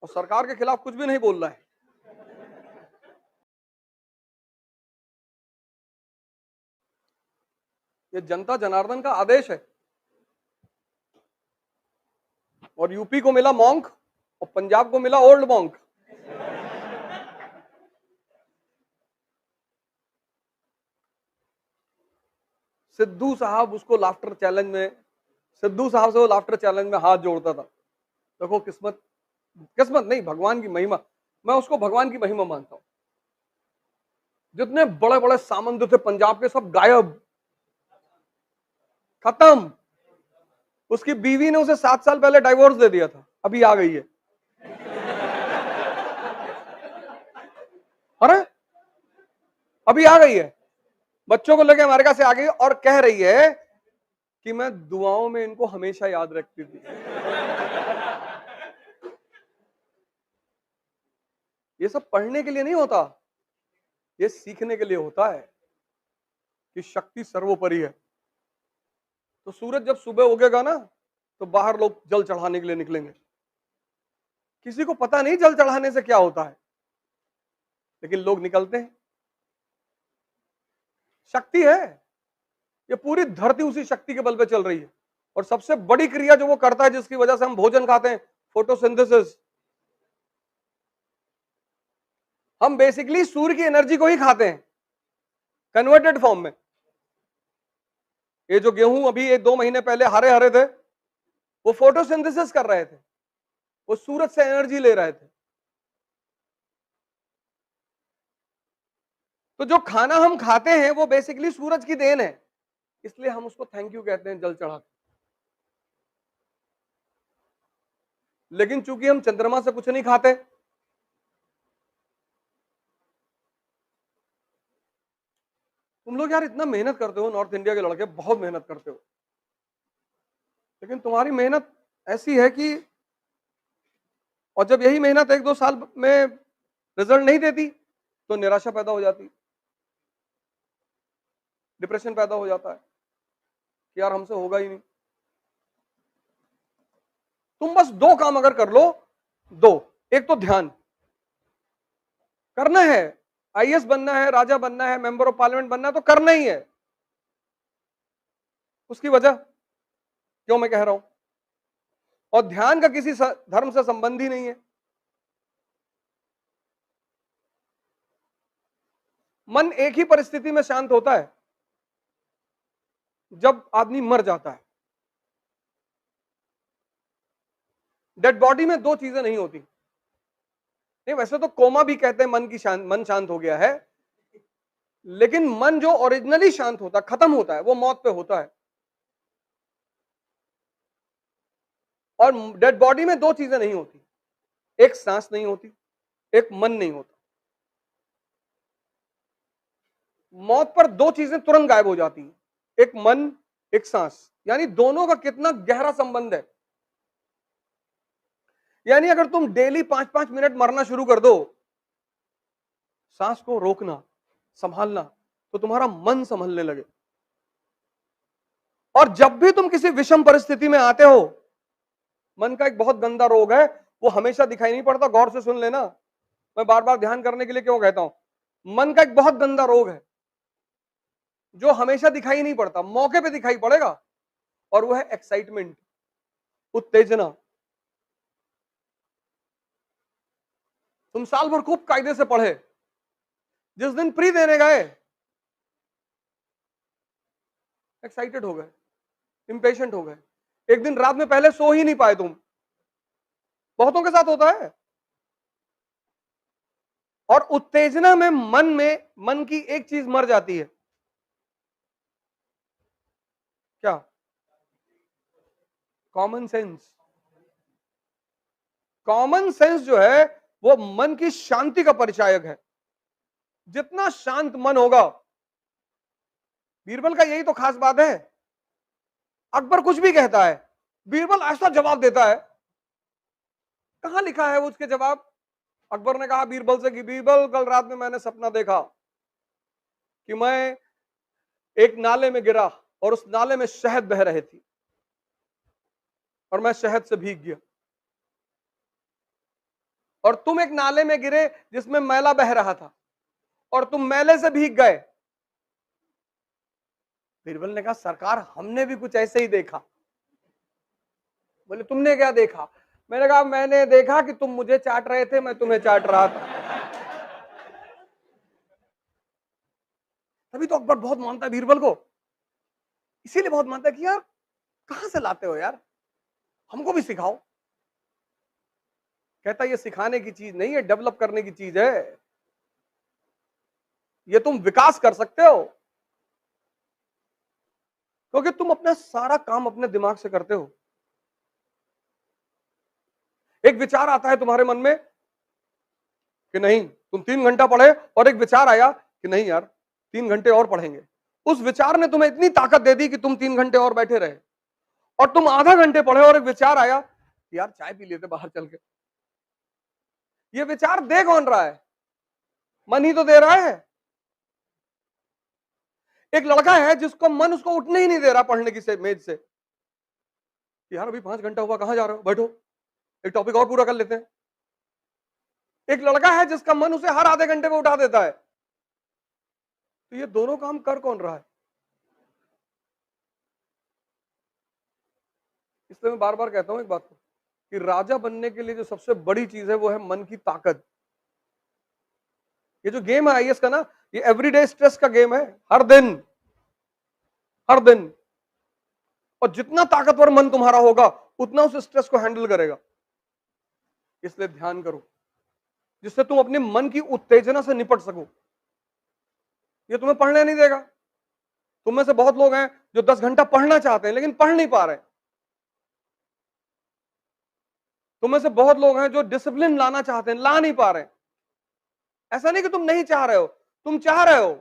और सरकार के खिलाफ कुछ भी नहीं बोल रहा है। ये जनता जनार्दन का आदेश है। और यूपी को मिला मॉन्क और पंजाब को मिला ओल्ड मॉन्क। सिद्धू साहब उसको लाफ्टर चैलेंज में, सिद्धू साहब से वो लाफ्टर चैलेंज में हाथ जोड़ता था। देखो किस्मत, किस्मत नहीं, भगवान की महिमा। मैं उसको भगवान की महिमा मानता हूं। जितने बड़े बड़े सामंत थे पंजाब के, सब गायब, खत्म। उसकी बीवी ने उसे 7 साल पहले डाइवोर्स दे दिया था, अभी आ गई है। अरे अभी आ गई है, बच्चों को लेकर अमेरिका से आ गई और कह रही है कि मैं दुआओं में इनको हमेशा याद रखती थी। ये सब पढ़ने के लिए नहीं होता, ये सीखने के लिए होता है कि शक्ति सर्वोपरि है। तो सूरज जब सुबह उगेगा ना, तो बाहर लोग जल चढ़ाने के लिए निकलेंगे। किसी को पता नहीं जल चढ़ाने से क्या होता है, लेकिन लोग निकलते हैं। शक्ति है, ये पूरी धरती उसी शक्ति के बल पे चल रही है। और सबसे बड़ी क्रिया जो वो करता है, जिसकी वजह से हम भोजन खाते हैं, फोटोसिंथेसिस। हम बेसिकली सूर्य की एनर्जी को ही खाते हैं कन्वर्टेड फॉर्म में। ये जो गेहूं अभी 1-2 महीने पहले हरे हरे थे, वो फोटोसिंथेसिस कर रहे थे, वो सूरज से एनर्जी ले रहे थे। तो जो खाना हम खाते हैं वो बेसिकली सूरज की देन है, इसलिए हम उसको थैंक यू कहते हैं जल चढ़ाते। लेकिन चूंकि हम चंद्रमा से कुछ नहीं खाते, तुम लोग यार इतना मेहनत करते हो, नॉर्थ इंडिया के लड़के बहुत मेहनत करते हो, लेकिन तुम्हारी मेहनत ऐसी है कि, और जब यही मेहनत 1-2 साल में रिजल्ट नहीं देती तो निराशा पैदा हो जाती, डिप्रेशन पैदा हो जाता है कि यार हमसे होगा ही नहीं। तुम बस 2 काम अगर कर लो, 2, एक तो ध्यान करना है, आईएएस बनना है, राजा बनना है, मेंबर ऑफ पार्लियामेंट बनना है, तो करना ही है। उसकी वजह क्यों मैं कह रहा हूं, और ध्यान का किसी धर्म से संबंध ही नहीं है। मन एक ही परिस्थिति में शांत होता है, जब आदमी मर जाता है। डेड बॉडी में 2 चीजें नहीं होती। नहीं, वैसे तो कोमा भी कहते हैं मन शांत हो गया है, लेकिन मन जो ओरिजिनली शांत होता है, खत्म होता है, वो मौत पे होता है। और डेड बॉडी में 2 चीजें नहीं होती, एक सांस नहीं होती, एक मन नहीं होता। मौत पर 2 चीजें तुरंत गायब हो जाती हैं, एक मन, एक सांस। यानी दोनों का कितना गहरा संबंध है। यानी अगर तुम डेली 5-5 मिनट मरना शुरू कर दो, सांस को रोकना, संभालना, तो तुम्हारा मन संभलने लगे। और जब भी तुम किसी विषम परिस्थिति में आते हो, मन का एक बहुत गंदा रोग है, वो हमेशा दिखाई नहीं पड़ता, गौर से सुन लेना। मैं बार बार ध्यान करने के लिए क्यों कहता हूं। मन का एक बहुत गंदा रोग है जो हमेशा दिखाई नहीं पड़ता, मौके पे दिखाई पड़ेगा, और वो है एक्साइटमेंट, उत्तेजना। तुम साल भर खूब कायदे से पढ़े, जिस दिन प्री देने गए एक्साइटेड हो गए, इंपेशेंट हो गए, एक दिन रात में पहले सो ही नहीं पाए तुम। बहुतों के साथ होता है। और उत्तेजना में मन की एक चीज मर जाती है, क्या? Common sense. कॉमन सेंस जो है वो मन की शांति का परिचायक है। जितना शांत मन होगा, बीरबल का यही तो खास बात है। अकबर कुछ भी कहता है, बीरबल ऐसा जवाब देता है। कहां लिखा है वो उसके जवाब? अकबर ने कहा बीरबल से कि बीरबल, कल रात में मैंने सपना देखा कि मैं एक नाले में गिरा और उस नाले में शहद बह रहे थी और मैं शहद से भीग गया। और तुम एक नाले में गिरे जिसमें मैला बह रहा था और तुम मैले से भीग गए। बीरबल ने कहा सरकार हमने भी कुछ ऐसे ही देखा। बोले तुमने क्या देखा? मैंने कहा मैंने देखा कि तुम मुझे चाट रहे थे, मैं तुम्हें चाट रहा था। तभी तो अकबर बहुत मानता है बीरबल को, इसीलिए बहुत मानता है कि यार कहां से लाते हो यार, हमको भी सिखाओ। कहता ये सिखाने की चीज नहीं है, डेवलप करने की चीज है, ये तुम विकास कर सकते हो, क्योंकि तुम अपना सारा काम अपने दिमाग से करते हो। एक विचार आता है तुम्हारे मन में कि नहीं तुम 3 घंटा पढ़े, और एक विचार आया कि नहीं यार 3 घंटे और पढ़ेंगे। उस विचार ने तुम्हें इतनी ताकत दे दी कि तुम 3 घंटे और बैठे रहे, और तुम आधा घंटे पढ़े और एक विचार आया कि यार चाय पी लेते बाहर चल के। ये विचार दे कौन रहा है? मन ही तो दे रहा है। एक लड़का है जिसको मन उसको उठने ही नहीं दे रहा पढ़ने की मेज से, यार अभी 5 घंटा हुआ, कहां जा रहे हो, बैठो एक टॉपिक और पूरा कर लेते हैं। एक लड़का है जिसका मन उसे हर आधे घंटे में उठा देता है। तो ये दोनों काम कर कौन रहा है? इसलिए मैं बार बार कहता हूं एक बात को, कि राजा बनने के लिए जो सबसे बड़ी चीज है वो है मन की ताकत। ये जो गेम है आईएएस का ना, ये एवरीडे स्ट्रेस का गेम है, हर दिन हर दिन। और जितना ताकतवर मन तुम्हारा होगा उतना उस स्ट्रेस को हैंडल करेगा। इसलिए ध्यान करो जिससे तुम अपने मन की उत्तेजना से निपट सको। ये तुम्हें पढ़ने नहीं देगा। तुम में से बहुत लोग हैं जो 10 घंटा पढ़ना चाहते हैं लेकिन पढ़ नहीं पा रहे। तुम में से बहुत लोग हैं जो डिसिप्लिन लाना चाहते हैं, ला नहीं पा रहे। ऐसा नहीं कि तुम नहीं चाह रहे हो, तुम चाह रहे हो।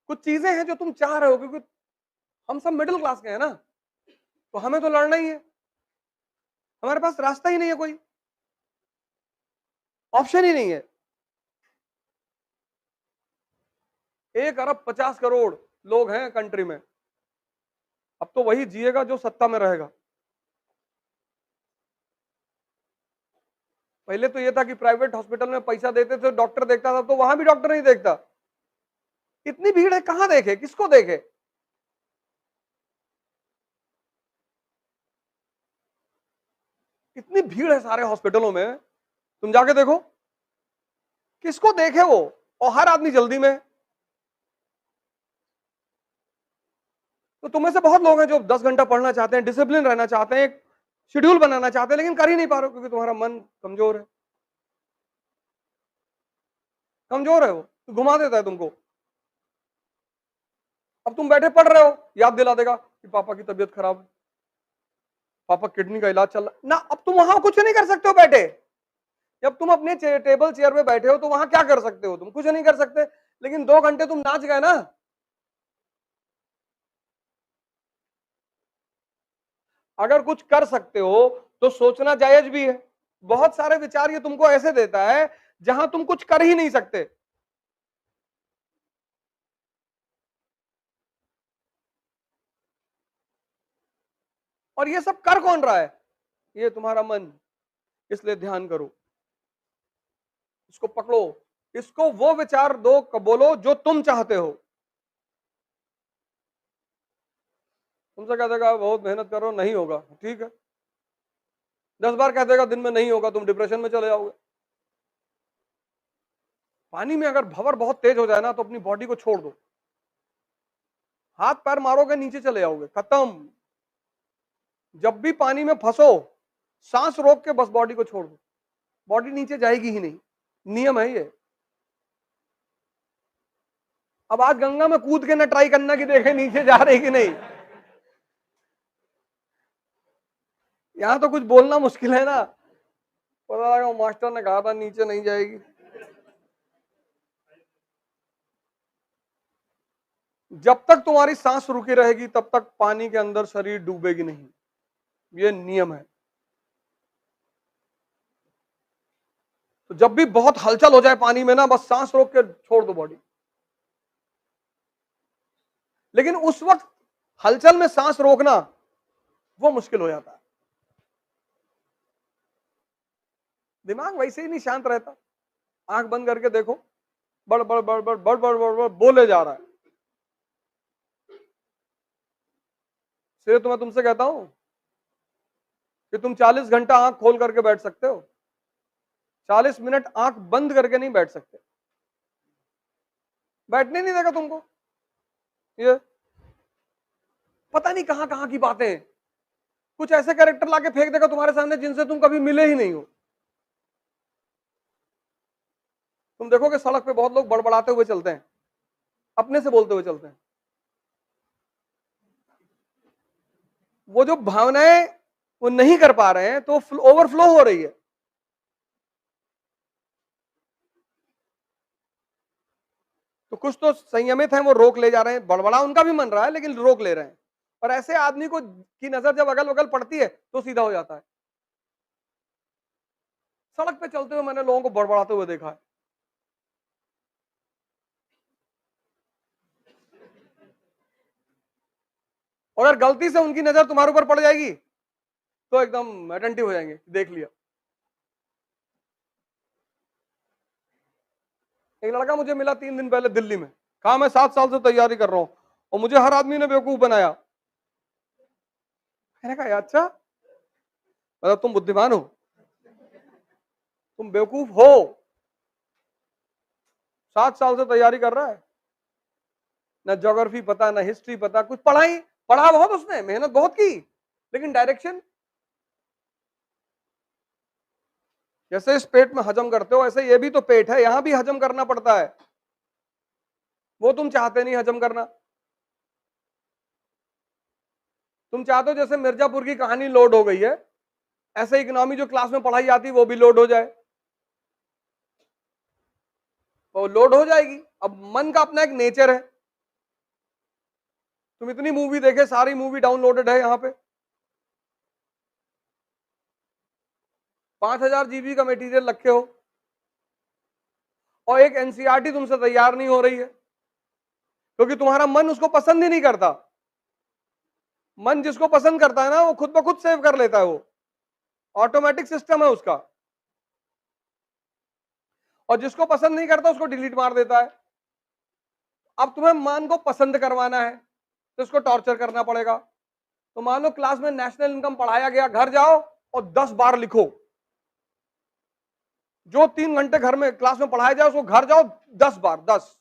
कुछ चीजें हैं जो तुम चाह रहे हो, क्योंकि हम सब मिडिल क्लास के हैं ना, तो हमें तो लड़ना ही है। हमारे पास रास्ता ही नहीं है, कोई ऑप्शन ही नहीं है। 1 अरब 50 करोड़ लोग हैं कंट्री में। अब तो वही जिएगा जो सत्ता में रहेगा। पहले तो यह था कि प्राइवेट हॉस्पिटल में पैसा देते थे, डॉक्टर देखता था, तो वहां भी डॉक्टर नहीं देखता। इतनी भीड़ है, कहां देखे, किसको देखे? इतनी भीड़ है सारे हॉस्पिटलों में, तुम जाके देखो किसको देखे वो, और हर आदमी जल्दी में। तो तुम्हें से बहुत लोग हैं जो 10 घंटा पढ़ना चाहते हैं, डिसिप्लिन रहना चाहते हैं, एक शेड्यूल बनाना चाहते हैं, लेकिन कर ही नहीं पा रहे हो क्योंकि तुम्हारा मन कमजोर है। कमजोर है वो, तो घुमा देता है तुमको। अब तुम बैठे पढ़ रहे हो, याद दिला देगा कि पापा की तबीयत खराब है, पापा किडनी का इलाज चल रहा ना। अब तुम वहां कुछ नहीं कर सकते हो बैठे। जब तुम अपने टेबल चेयर पे बैठे हो तो वहां क्या कर सकते हो? तुम कुछ नहीं कर सकते। लेकिन 2 घंटे तुम नाच गए ना। अगर कुछ कर सकते हो तो सोचना जायज भी है। बहुत सारे विचार ये तुमको ऐसे देता है जहां तुम कुछ कर ही नहीं सकते। और ये सब कर कौन रहा है? ये तुम्हारा मन। इसलिए ध्यान करो, इसको पकड़ो, इसको वो विचार दो, बोलो जो तुम चाहते हो। तुमसे कह देगा बहुत मेहनत करो, नहीं होगा, ठीक है। 10 बार कह देगा दिन में नहीं होगा, तुम डिप्रेशन में चले जाओगे। पानी में अगर भंवर बहुत तेज हो जाए ना तो अपनी बॉडी को छोड़ दो, हाथ पैर मारोगे नीचे चले जाओगे, खत्म। जब भी पानी में फंसो, सांस रोक के बस बॉडी को छोड़ दो, बॉडी नीचे जाएगी ही नहीं, नियम है ये। अब आज गंगा में कूद के ना ट्राई करना कि देखे नीचे जा रही कि नहीं। यहां तो कुछ बोलना मुश्किल है ना, पता लगा मास्टर ने कहा था नीचे नहीं जाएगी। जब तक तुम्हारी सांस रुकी रहेगी तब तक पानी के अंदर शरीर डूबेगी नहीं, ये नियम है। तो जब भी बहुत हलचल हो जाए पानी में ना, बस सांस रोक के छोड़ दो बॉडी। लेकिन उस वक्त हलचल में सांस रोकना वो मुश्किल हो जाता है। दिमाग वैसे ही नहीं शांत रहता। आंख बंद करके देखो, बड़ बड़ बड़ बड़ बड़ बड़ बड़ बड़ बोले जा रहा है। इसलिए तो मैं तुमसे कहता हूं कि तुम 40 घंटा आंख खोल करके बैठ सकते हो, 40 मिनट आंख बंद करके नहीं बैठ सकते। बैठने नहीं देगा तुमको। ये पता नहीं कहां कहां की बातें, कुछ ऐसे कैरेक्टर लाके फेंक देगा तुम्हारे सामने जिनसे तुम कभी मिले ही नहीं हो। तुम देखोगे सड़क पे बहुत लोग बड़बड़ाते हुए चलते हैं, अपने से बोलते हुए चलते हैं। वो जो भावनाएं वो नहीं कर पा रहे हैं तो ओवरफ्लो हो रही है। तो कुछ तो संयमित हैं, वो रोक ले जा रहे हैं, बड़बड़ा उनका भी मन रहा है लेकिन रोक ले रहे हैं। और ऐसे आदमी को की नजर जब अगल बगल पड़ती है तो सीधा हो जाता है। सड़क पे चलते हुए मैंने लोगों को बड़बड़ाते हुए देखा है। और अगर गलती से उनकी नजर तुम्हारे ऊपर पड़ जाएगी तो एकदम अटेंटिव हो जाएंगे, देख लिया। एक लड़का मुझे मिला 3 दिन पहले दिल्ली में, कहा मैं 7 साल से तैयारी कर रहा हूं और मुझे हर आदमी ने बेवकूफ बनाया। मैंने कहा अच्छा, मतलब तुम बुद्धिमान हो, तुम बेवकूफ हो। 7 साल से तैयारी कर रहा है, ना ज्योग्राफी पता, ना हिस्ट्री पता, कुछ पढ़ाई पढ़ा बहुत, उसने मेहनत बहुत की, लेकिन डायरेक्शन। जैसे इस पेट में हजम करते हो ऐसे ये भी तो पेट है, यहां भी हजम करना पड़ता है। वो तुम चाहते नहीं हजम करना। तुम चाहते हो जैसे मिर्जापुर की कहानी लोड हो गई है, ऐसे इकोनॉमी जो क्लास में पढ़ाई जाती है वो भी लोड हो जाए, वो लोड हो जाएगी। अब मन का अपना एक नेचर है। तुम इतनी मूवी देखे, सारी मूवी डाउनलोडेड है यहाँ पे, 5000 जीबी का मटेरियल रखे हो और एक एनसीईआरटी तुमसे तैयार नहीं हो रही है क्योंकि तुम्हारा मन उसको पसंद ही नहीं करता। मन जिसको पसंद करता है ना वो खुद ब खुद सेव कर लेता है, वो ऑटोमेटिक सिस्टम है उसका। और जिसको पसंद नहीं करता उसको डिलीट मार देता है। अब तुम्हें मन को पसंद करवाना है तो इसको टॉर्चर करना पड़ेगा। तो मान लो क्लास में नेशनल इनकम पढ़ाया गया, घर जाओ और 10 बार लिखो। जो 3 घंटे घर में क्लास में पढ़ाया जाए उसको घर जाओ 10 बार, 10।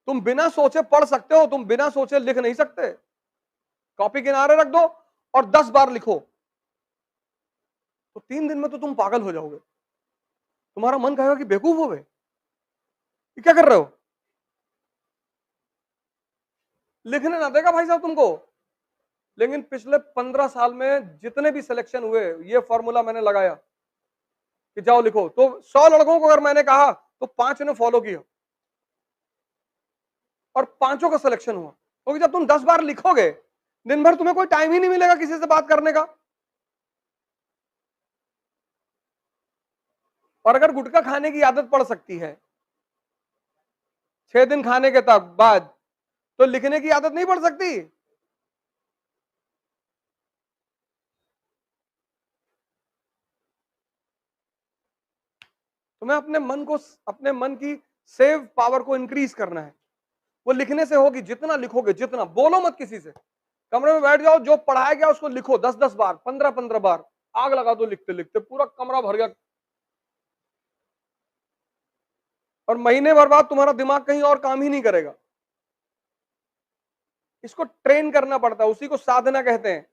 तुम बिना सोचे पढ़ सकते हो, तुम बिना सोचे लिख नहीं सकते। कॉपी किनारे रख दो और 10 बार लिखो, तो 3 दिन में तो तुम पागल हो जाओगे। तुम्हारा मन कहेगा कि बेवकूफ हो गए, ये क्या कर रहे हो। लिखने ना देगा भाई साहब तुमको। लेकिन पिछले 15 साल में जितने भी सिलेक्शन हुए, ये फॉर्मूला मैंने लगाया कि जाओ लिखो, तो 100 लड़कों को अगर मैंने कहा तो 5 ने फॉलो किया और 5 का सिलेक्शन हुआ। क्योंकि जब तुम 10 बार लिखोगे, दिन भर तुम्हें कोई टाइम ही नहीं मिलेगा किसी से बात करने का। और अगर गुटखा खाने की आदत पड़ सकती है 6 दिन खाने के तक बाद, तो लिखने की आदत नहीं पड़ सकती। तुम्हें अपने मन की सेव पावर को इंक्रीज करना है। वो लिखने से होगी, जितना लिखोगे, जितना बोलो मत किसी से। कमरे में बैठ जाओ, जो पढ़ाया गया उसको लिखो 10-10 बार, 15-15 बार। आग लगा दो लिखते लिखते, पूरा कमरा भर गया। और महीने भर बाद तुम्हारा दिमाग कहीं और काम ही नहीं करेगा। इसको ट्रेन करना पड़ता है, उसी को साधना कहते हैं।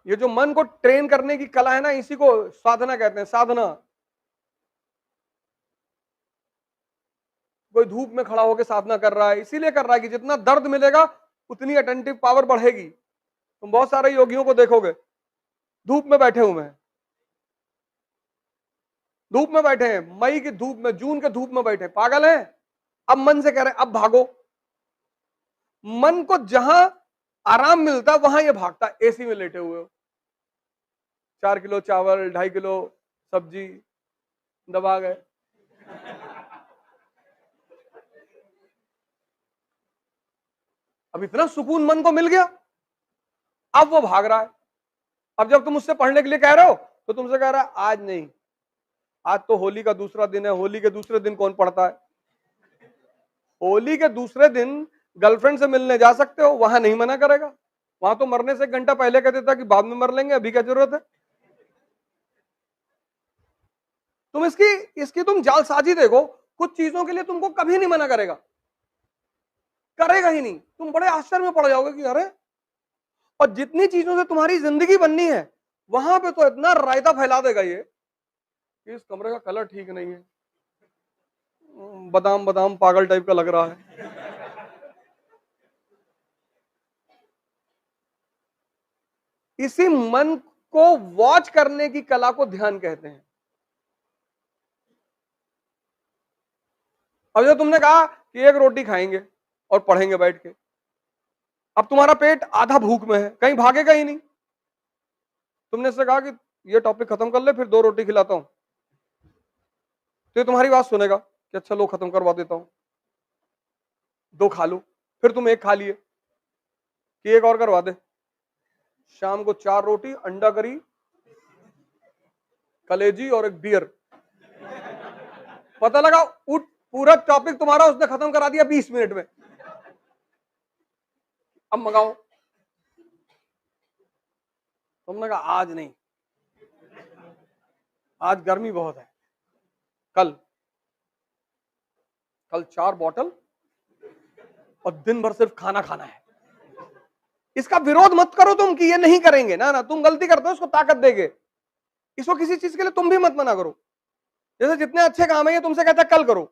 ये जो मन को ट्रेन करने की कला है ना, इसी को साधना कहते हैं, साधना। कोई धूप में खड़ा होकर साधना कर रहा है, इसीलिए कर रहा है कि जितना दर्द मिलेगा उतनी अटेंटिव पावर बढ़ेगी। तुम बहुत सारे योगियों को देखोगे धूप में बैठे हुए हैं, धूप में बैठे हैं, मई की धूप में, जून के धूप में बैठे, पागल हैं। अब मन से कह रहे हैं अब भागो। मन को जहां आराम मिलता है वहां ये भागता है। एसी में लेटे हुए हो, 4 किलो चावल, 2.5 किलो सब्जी दबा गए। अब इतना सुकून मन को मिल गया, अब वो भाग रहा है। अब जब तुम उससे पढ़ने के लिए कह रहे हो तो तुमसे कह रहा है आज नहीं, आज तो होली का दूसरा दिन है, होली के दूसरे दिन कौन पढ़ता है? होली के दूसरे दिन गर्लफ्रेंड से मिलने जा सकते हो, वहां नहीं मना करेगा। वहां तो मरने से 1 घंटा पहले कह देता कि बाद में मर लेंगे, अभी क्या जरूरत है? तुम इसकी इसकी तुम जालसाजी देखो, कुछ चीजों के लिए तुमको कभी नहीं मना करेगा, करेगा ही नहीं। तुम बड़े आश्चर्य में पड़ जाओगे कि अरे, और जितनी चीजों से तुम्हारी जिंदगी बननी है वहां पे तो इतना रायता फैला देगा ये कि इस कमरे का कलर ठीक नहीं है, बादाम बादाम पागल टाइप का लग रहा है। इसी मन को वॉच करने की कला को ध्यान कहते हैं। अब जो तुमने कहा कि एक रोटी खाएंगे और पढ़ेंगे बैठ के, अब तुम्हारा पेट आधा भूख में है, कहीं भागेगा ही नहीं। तुमने इससे कहा कि ये टॉपिक खत्म कर ले, फिर 2 रोटी खिलाता हूं, तो ये तुम्हारी बात सुनेगा कि अच्छा लो खत्म करवा देता हूं, 2 खा लो। फिर तुम 1 खा लिए कि 1 और करवा दे। शाम को 4 रोटी, अंडा करी, कलेजी और एक बियर। पता लगा उठ, पूरा टॉपिक तुम्हारा उसने खत्म करा दिया 20 मिनट में। अब मंगाओ। तुमने कहा आज नहीं, आज गर्मी बहुत है, कल 4 बॉटल और दिन भर सिर्फ खाना खाना है। इसका विरोध मत करो तुम कि ये नहीं करेंगे, ना ना, तुम गलती करते हो, इसको ताकत देंगे। इसको किसी चीज के लिए तुम भी मत मना करो। जैसे जितने अच्छे काम है ये तुमसे कहता है कल करो,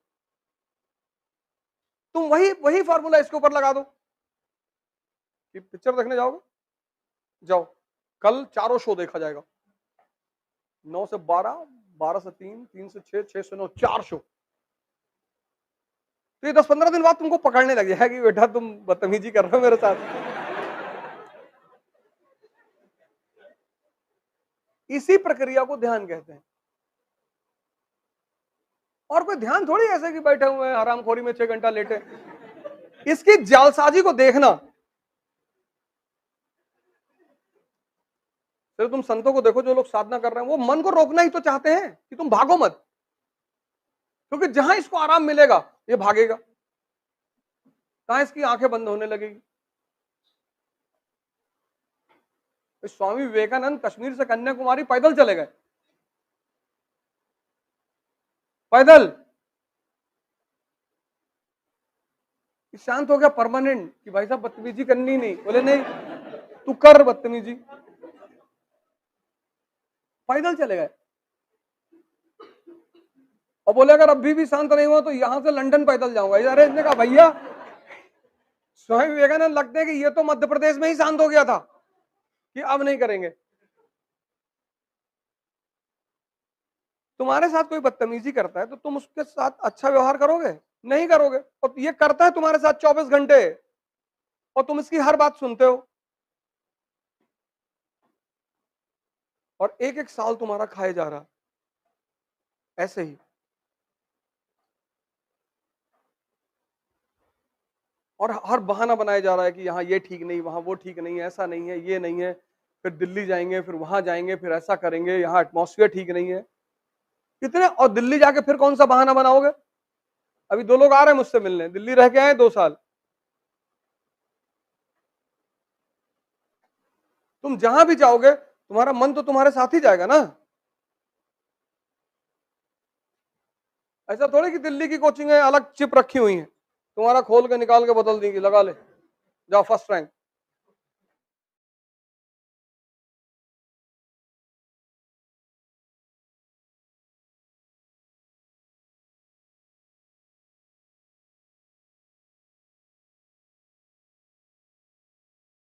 तुम वही वही फॉर्मूला इसके ऊपर लगा दो कि पिक्चर देखने जाओगे, जाओ, कल चारों शो देखा जाएगा, 9 से 12, 12 से 3, 3 से 6, 6 से 9, 4 शो। तो ये 10-15 दिन बाद तुमको पकड़ने लग जाएगा कि बेटा तुम बदतमीजी कर रहे हो मेरे साथ। इसी प्रक्रिया को ध्यान कहते हैं। और कोई ध्यान थोड़ी ऐसे कि बैठे हुए हैं आरामखोरी में 6 घंटा लेटे। इसकी जालसाजी को देखना। फिर तुम संतों को देखो जो लोग साधना कर रहे हैं, वो मन को रोकना ही तो चाहते हैं कि तुम भागो मत, क्योंकि जहां इसको आराम मिलेगा ये भागेगा, कहां इसकी आंखें बंद होने लगेगी। स्वामी विवेकानंद कश्मीर से कन्याकुमारी पैदल चले गए, पैदल। शांत हो गया परमानेंट कि भाई साहब बदतमीजी करनी नहीं। बोले नहीं, तू कर बदतमीजी। पैदल चले गए और बोले अगर अभी भी शांत नहीं हुआ तो यहां से लंदन पैदल जाऊंगा। अरे इसने कहा भैया, स्वामी विवेकानंद लगते हैं कि ये तो मध्य प्रदेश में ही शांत हो गया था कि अब नहीं करेंगे। तुम्हारे साथ कोई बदतमीजी करता है तो तुम उसके साथ अच्छा व्यवहार करोगे? नहीं करोगे। और ये करता है तुम्हारे साथ 24 घंटे और तुम इसकी हर बात सुनते हो, और 1-1 साल तुम्हारा खाए जा रहा ऐसे ही। और हर बहाना बनाया जा रहा है कि यहाँ ये ठीक नहीं, वहां वो ठीक नहीं, ऐसा नहीं है, ये नहीं है, फिर दिल्ली जाएंगे, फिर वहां जाएंगे, फिर ऐसा करेंगे, यहाँ एटमॉस्फेयर ठीक नहीं है, कितने। और दिल्ली जाके फिर कौन सा बहाना बनाओगे? अभी 2 लोग आ रहे हैं मुझसे मिलने, दिल्ली रह के आए 2 साल। तुम जहां भी जाओगे तुम्हारा मन तो तुम्हारे साथ ही जाएगा ना। ऐसा थोड़ी कि दिल्ली की कोचिंग है अलग चिप रखी हुई है, तुम्हारा खोल के निकाल के बदल देंगी, लगा ले, जाओ फर्स्ट रैंक।